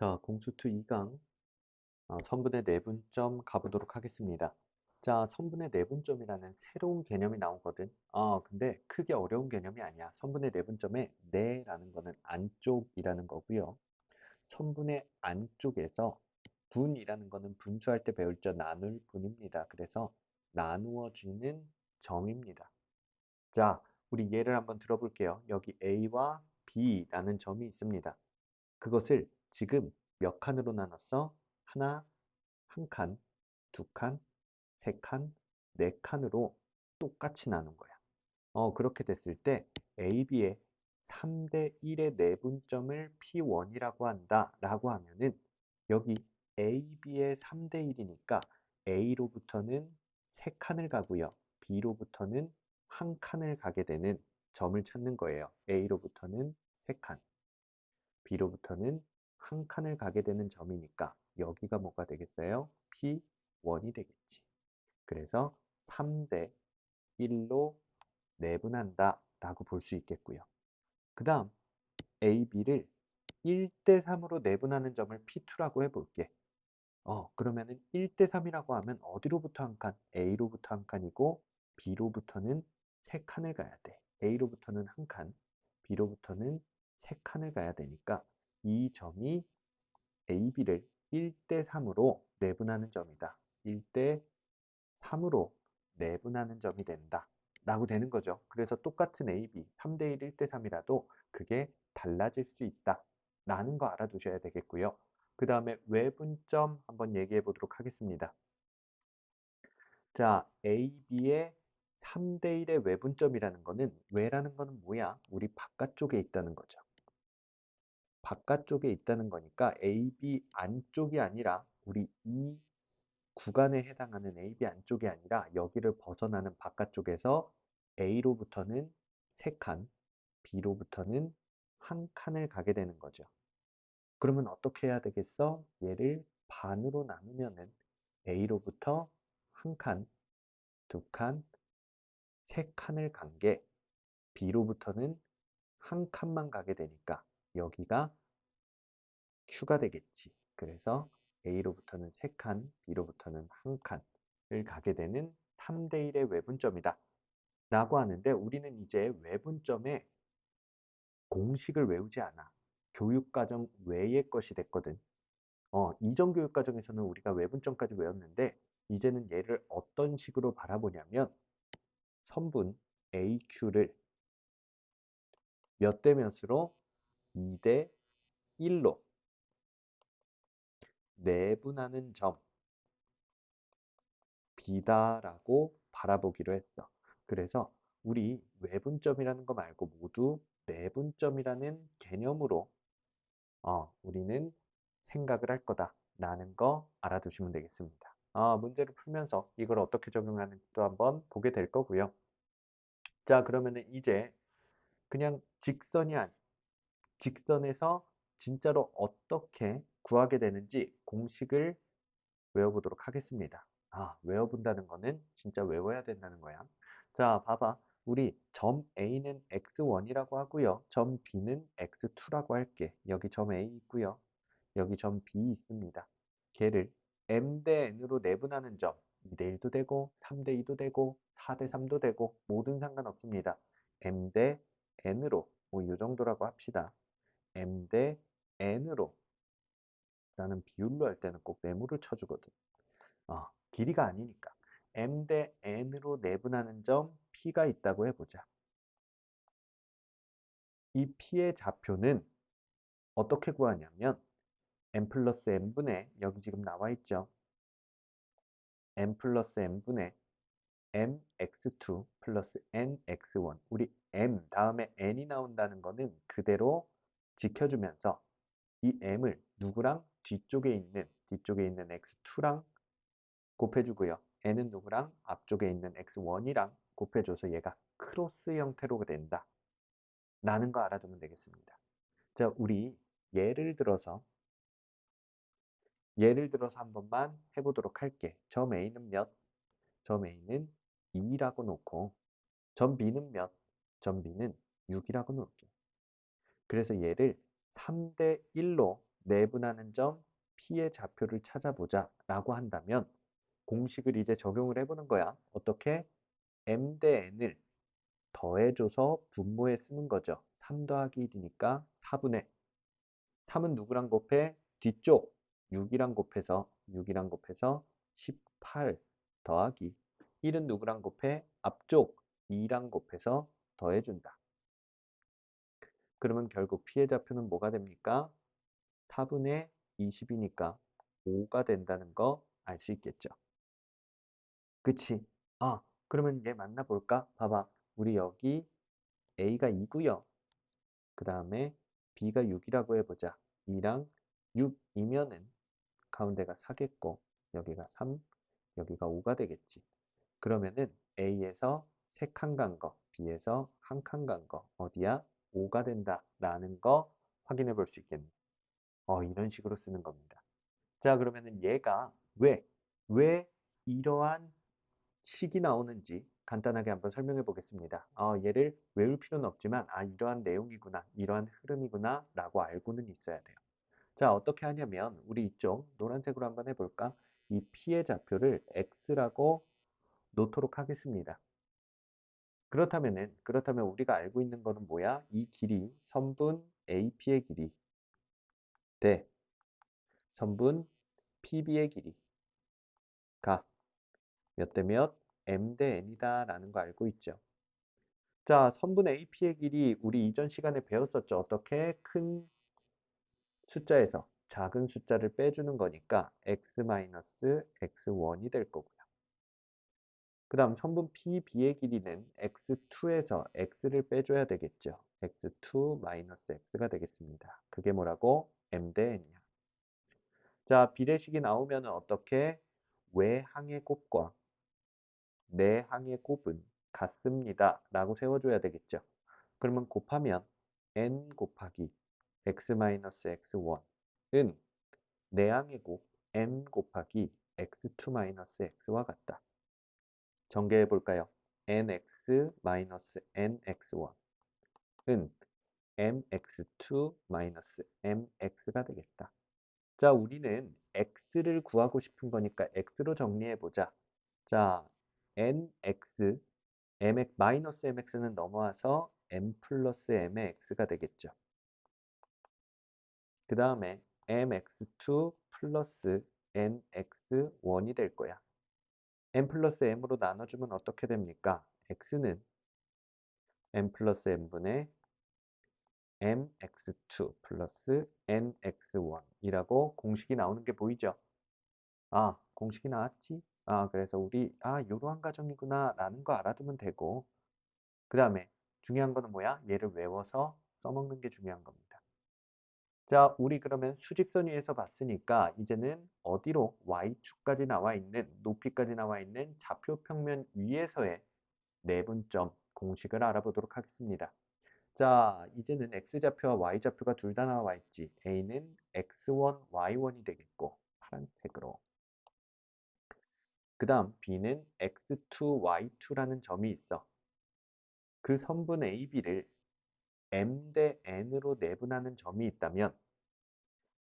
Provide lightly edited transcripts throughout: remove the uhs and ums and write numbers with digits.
자, 공수투 2강 선분의 내분점 가보도록 하겠습니다. 자, 선분의 내분점이라는 새로운 개념이 나오거든. 근데 크게 어려운 개념이 아니야. 선분의 내분점의 내라는 거는 안쪽이라는 거고요. 선분의 안쪽에서 분이라는 거는 분수할 때 배울 적 나눌 분입니다. 그래서 나누어지는 점입니다. 자, 우리 예를 한번 들어볼게요. 여기 A와 B라는 점이 있습니다. 그것을 지금 몇 칸으로 나눴어? 하나, 한 칸, 두 칸, 세 칸, 네 칸으로 똑같이 나눈 거야. 그렇게 됐을 때 AB의 3대 1의 내분점을 P1이라고 한다라고 하면은 여기 AB의 3대 1이니까 A로부터는 3칸을 가고요. B로부터는 한 칸을 가게 되는 점을 찾는 거예요. A로부터는 3칸, B로부터는 한 칸을 가게 되는 점이니까 여기가 뭐가 되겠어요? P1이 되겠지. 그래서 3대 1로 내분한다 라고 볼 수 있겠고요. 그 다음 AB를 1대 3으로 내분하는 점을 P2라고 해볼게. 그러면은 1대 3이라고 하면 어디로부터 한 칸? A로부터 한 칸이고 B로부터는 세 칸을 가야 돼. A로부터는 한 칸, B로부터는 세 칸을 가야 되니까 이 점이 AB를 1대 3으로 내분하는 점이다. 1대 3으로 내분하는 점이 된다. 라고 되는 거죠. 그래서 똑같은 AB 3대 1, 1대 3이라도 그게 달라질 수 있다. 라는 거 알아두셔야 되겠고요. 그 다음에 외분점 한번 얘기해 보도록 하겠습니다. 자, AB의 3대 1의 외분점이라는 거는 외라는 거는 뭐야? 우리 바깥쪽에 있다는 거죠. 바깥쪽에 있다는 거니까 AB 안쪽이 아니라 우리 이 구간에 해당하는 AB 안쪽이 아니라 여기를 벗어나는 바깥쪽에서 A로부터는 3칸, B로부터는 한 칸을 가게 되는 거죠. 그러면 어떻게 해야 되겠어? 얘를 반으로 나누면은 A로부터 한 칸, 두 칸, 세 칸을 간 게 B로부터는 한 칸만 가게 되니까 여기가 Q가 되겠지. 그래서 A로부터는 3칸, B로부터는 한 칸을 가게 되는 3대 1의 외분점이다. 라고 하는데 우리는 이제 외분점의 공식을 외우지 않아. 교육과정 외의 것이 됐거든. 이전 교육과정에서는 우리가 외분점까지 외웠는데 이제는 얘를 어떤 식으로 바라보냐면 선분 AQ를 몇 대 몇으로 2대 1로 내분하는 점 B다라고 바라보기로 했어. 그래서 우리 외분점이라는 거 말고 모두 내분점이라는 개념으로 우리는 생각을 할 거다라는 거 알아두시면 되겠습니다. 문제를 풀면서 이걸 어떻게 적용하는지도 한번 보게 될 거고요. 자, 그러면은 이제 그냥 직선에서 진짜로 어떻게 구하게 되는지 공식을 외워보도록 하겠습니다. 외워본다는 거는 진짜 외워야 된다는 거야. 자, 봐봐. 우리 점 A는 x1이라고 하고요. 점 B는 x2라고 할게. 여기 점 A 있고요. 여기 점 B 있습니다. 걔를 m 대 n으로 내분하는 점 2대 1도 되고 3대 2도 되고 4대 3도 되고 뭐든 상관없습니다. m 대 n으로 뭐 이 정도라고 합시다. m 대 n으로 나는 비율로 할 때는 꼭 네모를 쳐주거든. 길이가 아니니까 m 대 n으로 내분하는 점 p가 있다고 해보자. 이 p의 좌표는 어떻게 구하냐면 m 플러스 n분의 여기 지금 나와 있죠. m 플러스 n분의 mx2 플러스 nx1 우리 m 다음에 n이 나온다는 거는 그대로 지켜주면서 이 m을 누구랑 뒤쪽에 있는 x2랑 곱해주고요. n은 누구랑 앞쪽에 있는 x1이랑 곱해줘서 얘가 크로스 형태로 된다. 라는 거 알아두면 되겠습니다. 자, 우리 예를 들어서 한 번만 해보도록 할게. 점 A는 몇? 점 A는 2라고 놓고 점 B는 몇? 점 B는 6이라고 놓을게. 그래서 얘를 3대 1로 내분하는 점 P의 좌표를 찾아보자 라고 한다면 공식을 이제 적용을 해보는 거야. 어떻게? M 대 N을 더해줘서 분모에 쓰는 거죠. 3 더하기 1이니까 4분의 3은 누구랑 곱해? 뒤쪽 6이랑 곱해서 18 더하기 1은 누구랑 곱해? 앞쪽 2랑 곱해서 더해준다. 그러면 결국 P의 좌표는 뭐가 됩니까? 4분의 20이니까 5가 된다는 거 알 수 있겠죠. 그치? 그러면 얘 만나볼까? 봐봐. 우리 여기 A가 2고요. 그 다음에 B가 6이라고 해보자. 2랑 6이면은 가운데가 4겠고 여기가 3, 여기가 5가 되겠지. 그러면은 A에서 3칸 간 거, B에서 1칸 간 거, 어디야? 5가 된다라는 거 확인해 볼 수 있겠네. 이런 식으로 쓰는 겁니다. 자, 그러면은 얘가 왜 이러한 식이 나오는지 간단하게 한번 설명해 보겠습니다. 얘를 외울 필요는 없지만, 이러한 내용이구나, 이러한 흐름이구나, 라고 알고는 있어야 돼요. 자, 어떻게 하냐면, 우리 이쪽 노란색으로 한번 해볼까? 이 P의 좌표를 X라고 놓도록 하겠습니다. 그렇다면 우리가 알고 있는 거는 뭐야? 이 길이, 선분 AP의 길이 대 선분 PB의 길이가 몇 대 몇? M 대 N이다 라는 거 알고 있죠. 자, 선분 AP의 길이 우리 이전 시간에 배웠었죠. 어떻게? 큰 숫자에서 작은 숫자를 빼주는 거니까 x-x1이 될 거고요. 그 다음 선분 PB의 길이는 x2에서 x를 빼줘야 되겠죠. x2-x가 되겠습니다. 그게 뭐라고? M 대 N이야. 자, 비례식이 나오면 어떻게? 외항의 곱과 내항의 곱은 같습니다. 라고 세워줘야 되겠죠. 그러면 곱하면 n 곱하기 x-x1은 내항의 곱 n 곱하기 x2-x와 같다. 전개해 볼까요? nx-nx1은 mx2-mx가 되겠다. 자, 우리는 x를 구하고 싶은 거니까 x로 정리해 보자. 자, nx, mx는 넘어와서 m 플러스 m의 x가 되겠죠. 그 다음에 mx2 플러스 nx1이 될 거야. m 플러스 m으로 나눠주면 어떻게 됩니까? x는 m 플러스 n분의 mx2 플러스 nx1이라고 공식이 나오는 게 보이죠? 공식이 나왔지? 그래서 우리, 요러한 과정이구나 라는 거 알아두면 되고, 그 다음에 중요한 거는 뭐야? 얘를 외워서 써먹는 게 중요한 겁니다. 자, 우리 그러면 수직선 위에서 봤으니까 이제는 어디로 y축까지 나와 있는, 높이까지 나와 있는 좌표 평면 위에서의 내분점 공식을 알아보도록 하겠습니다. 자, 이제는 x좌표와 y좌표가 둘 다 나와 있지. a는 x1, y1이 되겠고, 파란색으로. 그 다음 b는 x2, y2라는 점이 있어. 그 선분 AB를 m 대 n으로 내분하는 점이 있다면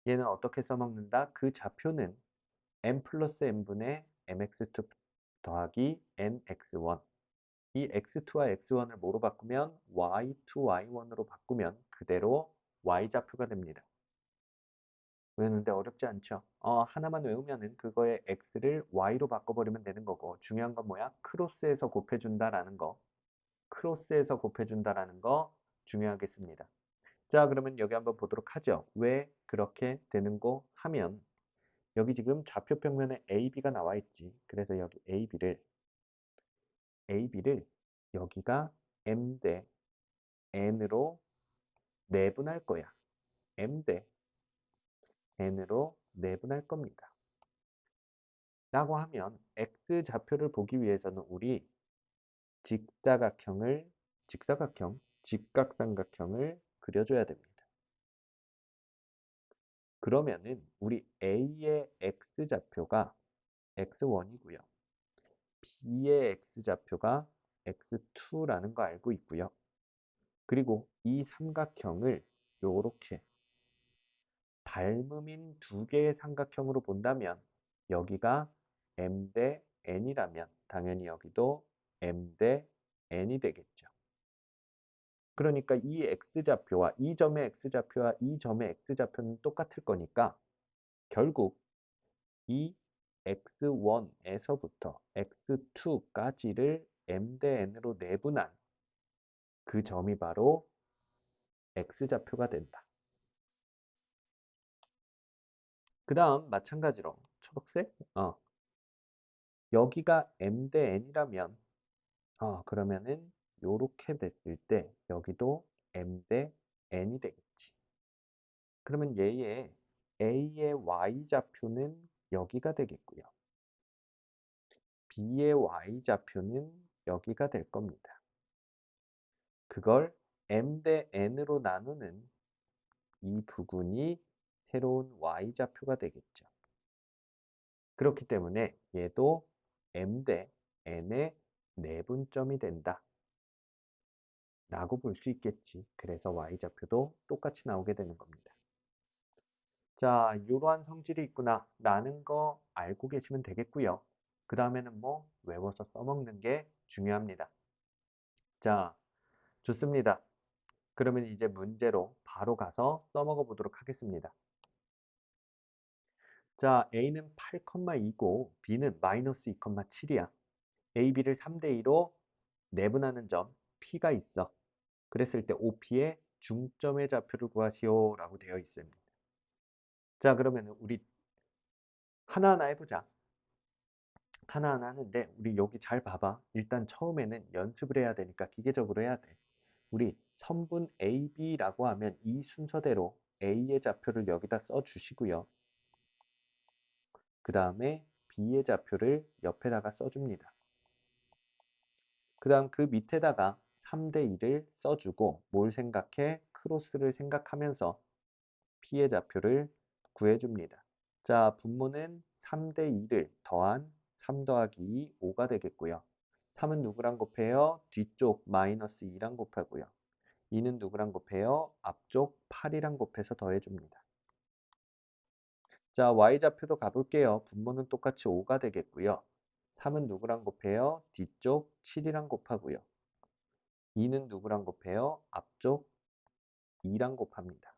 얘는 어떻게 써먹는다? 그 좌표는 m 플러스 n분의 mx2 더하기 nx1. 이 x2와 x1을 뭐로 바꾸면 y2, y1으로 바꾸면 그대로 y좌표가 됩니다. 외우는데 어렵지 않죠? 하나만 외우면은 그거의 x를 y로 바꿔버리면 되는 거고 중요한 건 뭐야? 크로스에서 곱해준다라는 거. 크로스에서 곱해준다라는 거 중요하겠습니다. 자, 그러면 여기 한번 보도록 하죠. 왜 그렇게 되는 거 하면 여기 지금 좌표 평면에 AB가 나와 있지. 그래서 여기 AB를 여기가 M 대 N으로 내분할 거야. M 대 N으로 내분할 겁니다. 라고 하면 X 좌표를 보기 위해서는 우리 직각삼각형을 그려줘야 됩니다. 그러면은 우리 A의 X좌표가 X1이고요. B의 X좌표가 X2라는 거 알고 있고요. 그리고 이 삼각형을 요렇게 닮음인 두 개의 삼각형으로 본다면 여기가 m 대 n이라면 당연히 여기도 m 대 n이 되겠죠. 그러니까 이 x좌표와 이 점의 x좌표와 이 점의 x좌표는 똑같을 거니까 결국 이 x1에서부터 x2까지를 m 대 n으로 내분한 그 점이 바로 x좌표가 된다. 그 다음 마찬가지로 초록색 여기가 m 대 n이라면 그러면은 요렇게 됐을 때 여기도 m 대 n이 되겠지. 그러면 얘의 a의 y좌표는 여기가 되겠고요. b의 y좌표는 여기가 될 겁니다. 그걸 m 대 n으로 나누는 이 부분이 새로운 y좌표가 되겠죠. 그렇기 때문에 얘도 m 대 n의 내분점이 된다 라고 볼 수 있겠지. 그래서 y좌표도 똑같이 나오게 되는 겁니다. 자, 이러한 성질이 있구나 라는 거 알고 계시면 되겠고요. 그 다음에는 뭐 외워서 써먹는 게 중요합니다. 자, 좋습니다. 그러면 이제 문제로 바로 가서 써먹어 보도록 하겠습니다. 자, A는 8,2고 B는 마이너스 2,7이야. A, B를 3대 2로 내분하는 점 P가 있어. 그랬을 때 OP의 중점의 좌표를 구하시오 라고 되어 있습니다. 자, 그러면 우리 하나하나 해보자. 하나하나 하는데 우리 여기 잘 봐봐. 일단 처음에는 연습을 해야 되니까 기계적으로 해야 돼. 우리 선분 AB라고 하면 이 순서대로 A의 좌표를 여기다 써주시고요. 그 다음에 B의 좌표를 옆에다가 써줍니다. 그 다음 그 밑에다가 3대 2를 써주고 뭘 생각해? 크로스를 생각하면서 P의 좌표를 구해줍니다. 자, 분모는 3대 2를 더한 3 더하기 2, 5가 되겠고요. 3은 누구랑 곱해요? 뒤쪽 마이너스 2랑 곱하고요. 2는 누구랑 곱해요? 앞쪽 8이랑 곱해서 더해줍니다. 자, y좌표도 가볼게요. 분모는 똑같이 5가 되겠고요. 3은 누구랑 곱해요? 뒤쪽 7이랑 곱하고요. 2는 누구랑 곱해요? 앞쪽 2랑 곱합니다.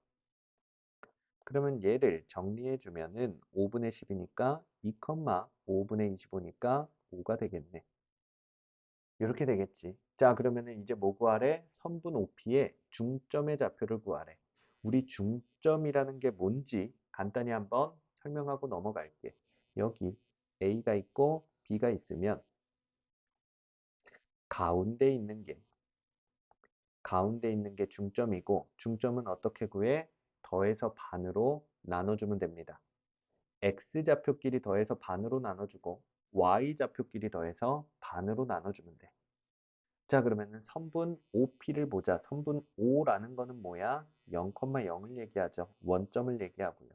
그러면 얘를 정리해 주면은 5분의 10이니까 2, 5분의 25니까 5가 되겠네. 이렇게 되겠지. 자, 그러면은 이제 뭐 구하래? 선분 OP의 중점의 좌표를 구하래. 우리 중점이라는 게 뭔지 간단히 한번 설명하고 넘어갈게. 여기 A가 있고 B가 있으면 가운데 있는 게 중점이고 중점은 어떻게 구해? 더해서 반으로 나눠주면 됩니다. X좌표끼리 더해서 반으로 나눠주고 Y좌표끼리 더해서 반으로 나눠주면 돼. 자, 그러면은 선분 OP를 보자. 선분 O라는 거는 뭐야? 0,0을 얘기하죠. 원점을 얘기하고요.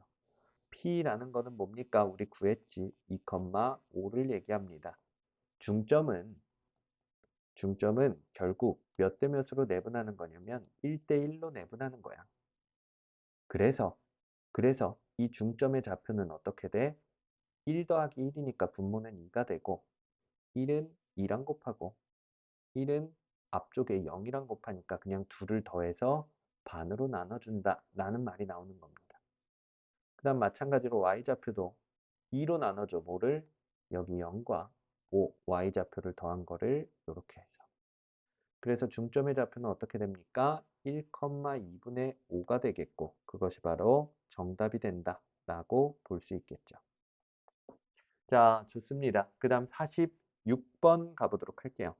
P라는 거는 뭡니까? 우리 구했지. 2,5를 얘기합니다. 중점은 결국 몇 대 몇으로 내분하는 거냐면 1대 1로 내분하는 거야. 그래서 이 중점의 좌표는 어떻게 돼? 1 더하기 1이니까 분모는 2가 되고 1은 2랑 곱하고 1은 앞쪽에 0이랑 곱하니까 그냥 둘을 더해서 반으로 나눠준다 라는 말이 나오는 겁니다. 그 다음 마찬가지로 y좌표도 2로 나눠줘. 뭐를? 여기 0과 5, y좌표를 더한 거를 이렇게 해서. 그래서 중점의 좌표는 어떻게 됩니까? 1,2분의 5가 되겠고 그것이 바로 정답이 된다 라고 볼 수 있겠죠. 자, 좋습니다. 그 다음 46번 가보도록 할게요.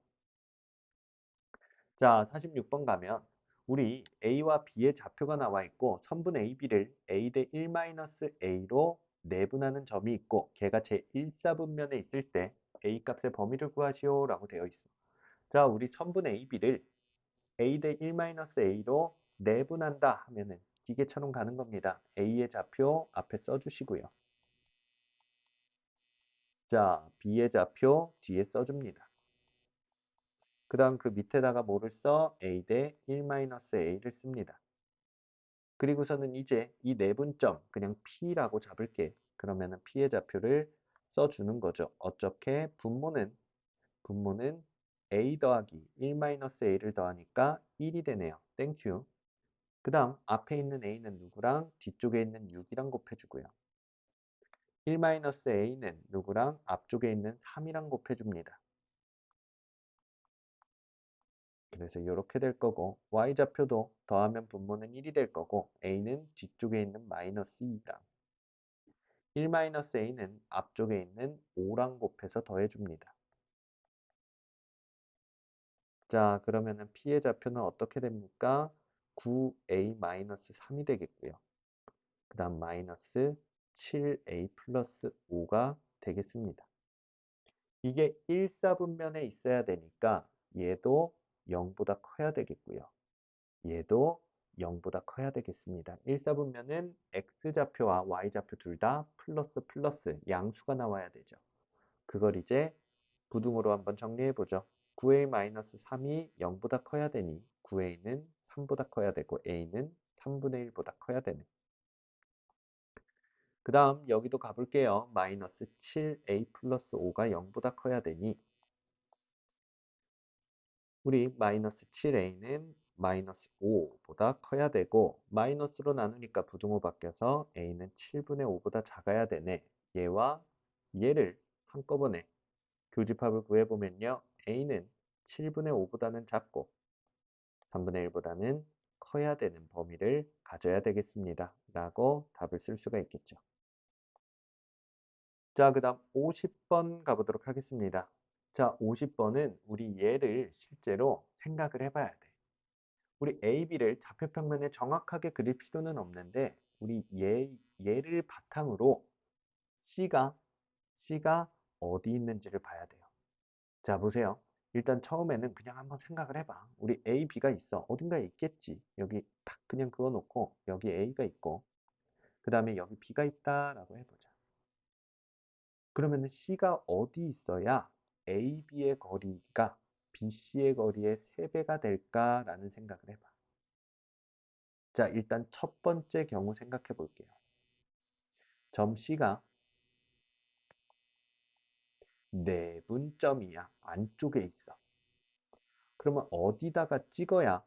자, 46번 가면 우리 A와 B의 좌표가 나와 있고 선분 AB를 A 대 1-A로 내분하는 점이 있고 걔가 제1사분면에 있을 때 A 값의 범위를 구하시오 라고 되어 있어. 자, 우리 선분 AB를 A 대 1-A로 내분한다 하면은 기계처럼 가는 겁니다. A의 좌표 앞에 써주시고요. 자, B의 좌표 뒤에 써줍니다. 그 다음 그 밑에다가 뭐를 써? A 대 1-A를 씁니다. 그리고서는 이제 이 내분점 그냥 P라고 잡을게. 그러면은 P의 좌표를 써주는 거죠. 어떻게? 분모는 A 더하기 1-A를 더하니까 1이 되네요. 땡큐. 그 다음 앞에 있는 A는 누구랑 뒤쪽에 있는 6이랑 곱해주고요. 1-A는 누구랑 앞쪽에 있는 3이랑 곱해줍니다. 그래서 이렇게 될 거고 y좌표도 더하면 분모는 1이 될 거고 a는 뒤쪽에 있는 마이너스 2랑 1-a는 앞쪽에 있는 5랑 곱해서 더해줍니다. 자, 그러면은 p의 좌표는 어떻게 됩니까? 9a-3이 되겠고요. 그 다음 마이너스 7a 플러스 5가 되겠습니다. 이게 1사분면에 있어야 되니까 얘도 0보다 커야 되겠고요. 얘도 0보다 커야 되겠습니다. 1사분면은 x좌표와 y좌표 둘 다 플러스 플러스 양수가 나와야 되죠. 그걸 이제 부등호로 한번 정리해 보죠. 9a-3이 0보다 커야 되니 9a는 3보다 커야 되고 a는 3분의 1보다 커야 되네. 그 다음 여기도 가볼게요. 마이너스 7a 플러스 5가 0보다 커야 되니 우리 마이너스 7a는 마이너스 5보다 커야 되고 마이너스로 나누니까 부등호 바뀌어서 a는 7분의 5보다 작아야 되네. 얘와 얘를 한꺼번에 교집합을 구해보면요. a는 7분의 5보다는 작고 3분의 1보다는 커야 되는 범위를 가져야 되겠습니다. 라고 답을 쓸 수가 있겠죠. 자, 그 다음 50번 가보도록 하겠습니다. 자, 50번은 우리 얘를 실제로 생각을 해봐야 돼. 우리 AB를 좌표평면에 정확하게 그릴 필요는 없는데 우리 얘를 바탕으로 C가 어디 있는지를 봐야 돼요. 자, 보세요. 일단 처음에는 그냥 한번 생각을 해봐. 우리 A, B가 있어. 어딘가에 있겠지. 여기 딱 그냥 그어 놓고 여기 A가 있고 그 다음에 여기 B가 있다라고 해보자. 그러면은 C가 어디 있어야 AB의 거리가 BC의 거리의 3배가 될까라는 생각을 해봐. 자, 일단 첫 번째 경우 생각해 볼게요. 점 C가 내분점이야. 안쪽에 있어. 그러면 어디다가 찍어야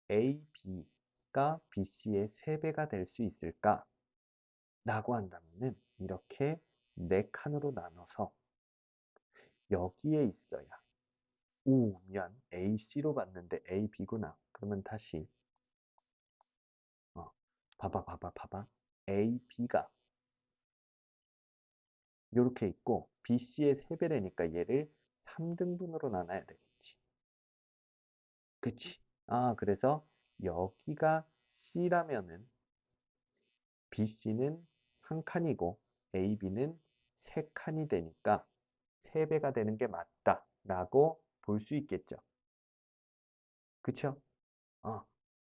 AB가 BC의 3배가 될 수 있을까? 라고 한다면은 이렇게 4칸으로 나눠서 여기에 있어야 오면 AC로 봤는데 AB구나. 그러면 다시 어, 봐봐. AB가 이렇게 있고 BC의 3배라니까 얘를 3등분으로 나눠야 되겠지. 그치? 아, 그래서 여기가 C라면은 BC는 한 칸이고 AB는 세 칸이 되니까 3배가 되는 게 맞다라고 볼 수 있겠죠. 그쵸? 어,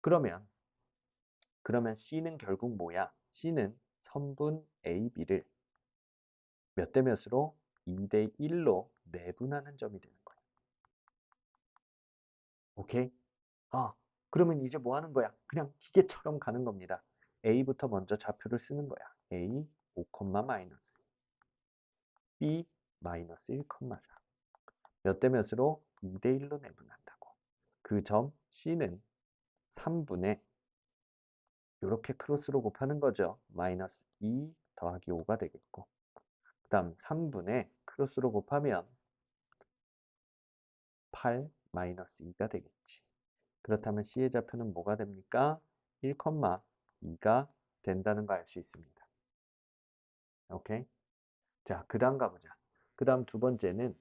그러면 C는 결국 뭐야? C는 선분 AB를 몇 대 몇으로? 2대 1로 내분하는 점이 되는 거야. 오케이? 아, 그러면 이제 뭐 하는 거야? 그냥 기계처럼 가는 겁니다. A부터 먼저 좌표를 쓰는 거야. A 5, 마이너스 B 마이너스 1, 4 몇 대 몇으로? 2대 1로 내분한다고. 그 점 C는 3분의 이렇게 크로스로 곱하는 거죠. 마이너스 2 더하기 5가 되겠고 그 다음 3분의 크로스로 곱하면 8 마이너스 2가 되겠지. 그렇다면 C의 좌표는 뭐가 됩니까? 1, 2가 된다는 거 알 수 있습니다. 오케이? 자, 그 다음 가보자. 그 다음 두 번째는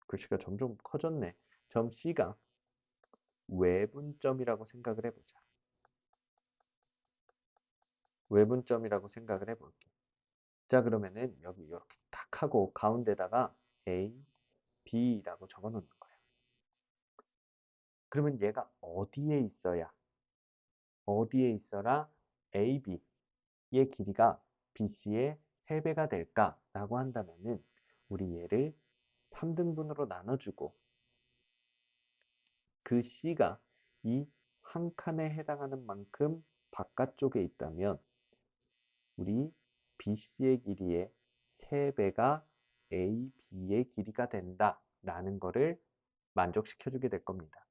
글씨가 점점 커졌네. 점 C가 외분점이라고 생각을 해보자. 외분점이라고 생각을 해볼게. 자, 그러면은 여기 이렇게 탁 하고 가운데다가 A, B라고 적어 놓는 거야. 그러면 얘가 어디에 있어라 AB의 길이가 BC의 3배가 될까라고 한다면은 우리 얘를 3등분으로 나눠주고 그 C가 이 한 칸에 해당하는 만큼 바깥쪽에 있다면 우리 BC의 길이의 3배가 AB의 길이가 된다라는 거를 만족시켜주게 될 겁니다.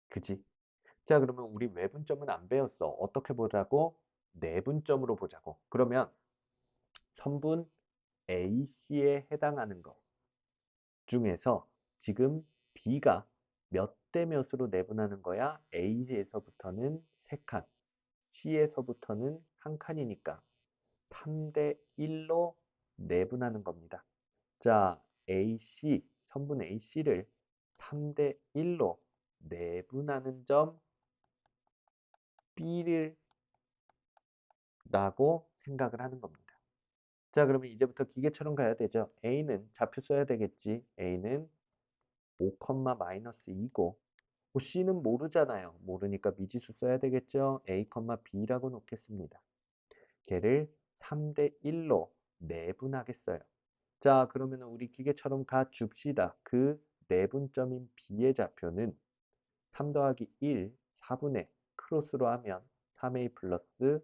그지? 자, 그러면 우리 외분점은 안 배웠어. 어떻게 보자고? 내분점으로 보자고. 그러면 선분 AC에 해당하는 것 중에서 지금 B가 몇 대 몇으로 내분하는 거야? A에서부터는 3칸, C에서부터는 1칸이니까 3대 1로 내분하는 겁니다. 자, AC, 선분 AC를 3대 1로 내분하는 점 B를 라고 생각을 하는 겁니다. 자, 그러면 이제부터 기계처럼 가야 되죠. A는 좌표 써야 되겠지. A는 5, 마이너스 2고 C는 모르잖아요. 모르니까 미지수 써야 되겠죠. A, B라고 놓겠습니다. 걔를 3대 1로 내분하겠어요. 자, 그러면 우리 기계처럼 가 줍시다. 그 내분점인 B의 좌표는 3 더하기 1, 4분의 크로스로 하면 3A 플러스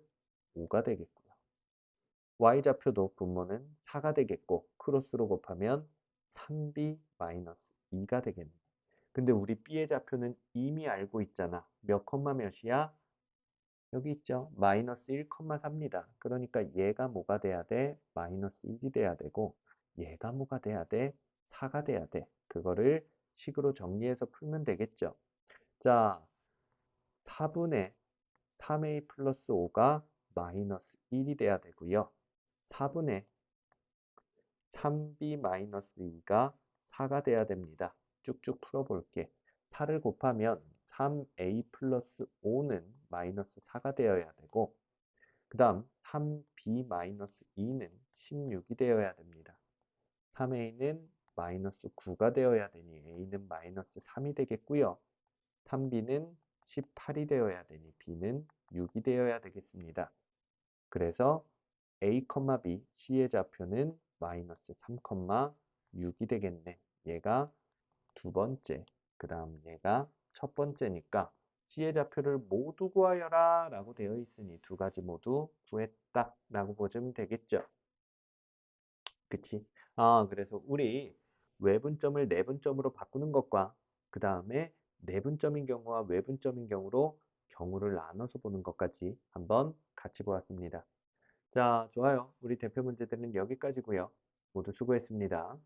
5가 되겠고요. Y좌표도 분모는 4가 되겠고 크로스로 곱하면 3B 마이너스 2가 되겠네. 근데 우리 B의 좌표는 이미 알고 있잖아. 몇 컴마 몇이야? 여기 있죠. 마이너스 1,3입니다. 그러니까 얘가 뭐가 돼야 돼? 마이너스 1이 돼야 되고 얘가 뭐가 돼야 돼? 4가 돼야 돼. 그거를 식으로 정리해서 풀면 되겠죠. 자, 4분의 3a 플러스 5가 마이너스 1이 돼야 되고요. 4분의 3b 마이너스 2가 4가 돼야 됩니다. 쭉쭉 풀어볼게. 4를 곱하면 3a 플러스 5는 마이너스 4가 되어야 되고 그 다음 3b 마이너스 2는 16이 되어야 됩니다. 3a는 마이너스 9가 되어야 되니 a는 마이너스 3이 되겠고요. 3b는 18이 되어야 되니 b는 6이 되어야 되겠습니다. 그래서 A, B, C의 좌표는 마이너스 3, 6이 되겠네. 얘가 두 번째, 그 다음 얘가 첫 번째니까 C의 좌표를 모두 구하여라 라고 되어 있으니 두 가지 모두 구했다 라고 보시면 되겠죠. 그치? 그래서 우리 외분점을 내분점으로 바꾸는 것과 그 다음에 내분점인 경우와 외분점인 경우로 경우를 나눠서 보는 것까지 한번 같이 보았습니다. 자, 좋아요. 우리 대표 문제들은 여기까지고요. 모두 수고했습니다.